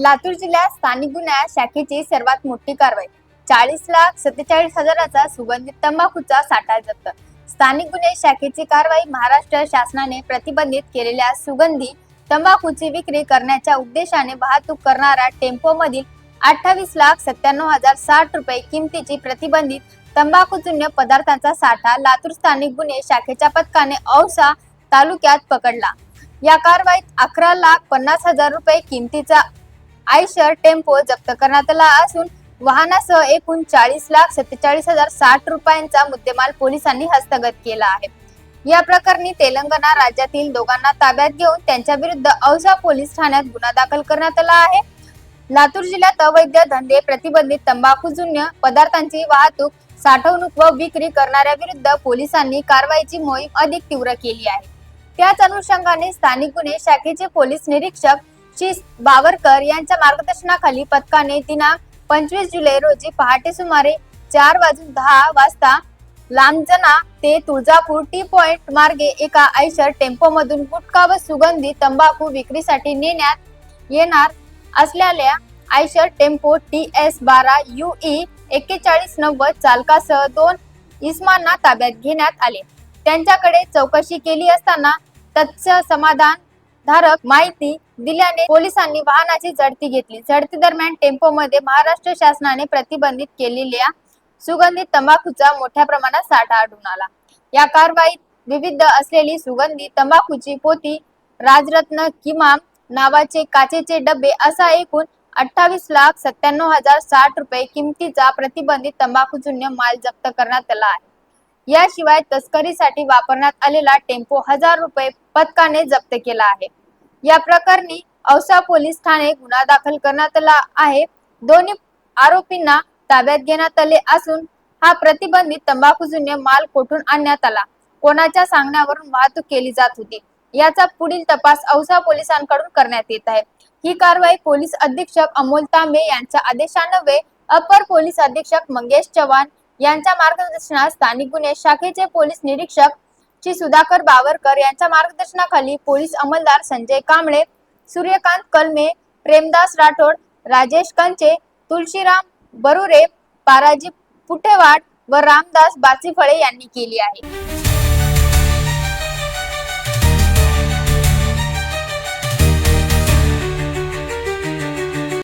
लातूर जिल्ह्यात स्थानिक गुन्हा शाखेची सर्वात मोठी कारवाई. 40,47,000चा सुगंधित तंबाखूचा साठा जप्त. स्थानिक गुन्हे शाखेची कारवाई. महाराष्ट्र शासनाने प्रतिबंधित केलेल्या सुगंधी तंबाखूची विक्री करण्याच्या उद्देशाने वाहतूक करणारा टेम्पो मधील 28,97,060 रुपये किमतीची प्रतिबंधित तंबाखूजन्य पदार्थांचा साठा लातूर स्थानिक गुन्हे शाखेच्या पथकाने औसा तालुक्यात पकडला. या कारवाईत 11,50,000 रुपये किमतीचा आयशर टेम्पो जप्त करण्यात आला असून वाहनासह एकूण 40,47,060 रुपयांचा मुद्देमाल पोलिसांनी हस्तगत केला आहे. या प्रकरणी तेलंगणा राज्यातील दोघांना ताब्यात घेऊन त्यांच्या विरुद्ध औसा पोलीस ठाण्यात गुन्हा दाखल करण्यात आला आहे. लातूर जिल्ह्यात अवैध धंदे, प्रतिबंधित तंबाखूजन्य पदार्थांची वाहतूक, साठवणूक व विक्री करणाऱ्या विरुद्ध पोलिसांनी कारवाईची मोहीम अधिक तीव्र केली आहे. त्याच अनुषंगाने स्थानिक गुन्हे शाखेचे पोलीस निरीक्षक श्री बावरकर यांच्या मार्गदर्शनाखाली पथकाने दिनांक 25 जुलै रोजी पहाटे सुमारे 4:10 वाजता लांबजना ते तुळजापूर टी पॉइंट मार्गे एका आयशर टेम्पो मधून गुटखा व सुगंधी तंबाखू विक्रीसाठी नेण्यात येणार असलेल्या आयशर टेम्पो TS12 UE 4190 चालकासह 2 इसमांना ताब्यात घेण्यात आले. त्यांच्याकडे चौकशी केली असताना तत्सम समाधानकारक माहिती दिल्याने पोलिसांनी वाहनाची झडती घेतली. झडती दरम्यान टेम्पो मध्ये महाराष्ट्र शासनाने प्रतिबंधित केलेल्या सुगंधित तंबाखूचा मोठ्या प्रमाणात साठा आढळून आला. या कारवाईत विविध असलेली सुगंधी तंबाखूची पोती, राजरत्न किमान नावाचे काचेचे डबे असा एकूण 28,97,060 रुपये किमतीचा प्रतिबंधित तंबाखूजन्य माल जप्त करण्यात आला आहे. याशिवाय तस्करीसाठी वापरण्यात आलेला टेम्पो 1,000 रुपये पथकाने जप्त केला आहे. या प्रकरणी औसा पोलीस ठाणे गुन्हा दाखल करण्यात आला आहे. दोन्ही आरोपींना ताब्यात घेण्यात आले असून हा प्रतिबंधित तंबाखूजन्य माल कोठून आणण्यात आला, कोणाच्या सांगण्यावरून वाहतूक केली जात होती, याचा पुढील तपास औसा पोलिसांकडून करण्यात येत आहे. ही कारवाई पोलीस अधीक्षक अमोल तांबे यांच्या आदेशान्वये अपर पोलीस अधीक्षक मंगेश चव्हाण यांच्या मार्गदर्शनात स्थानिक गुन्हे शाखेचे पोलीस निरीक्षक श्री सुधाकर बावरकर यांच्या मार्गदर्शनाखाली पोलीस अंमलदार संजय कांबळे, सूर्यकांत कलमे, प्रेमदास राठोड, राजेश कंचे, तुळशीराम बरुरे, पाराजी पुठेवाड व रामदास बाचीफळे यांनी केली आहे.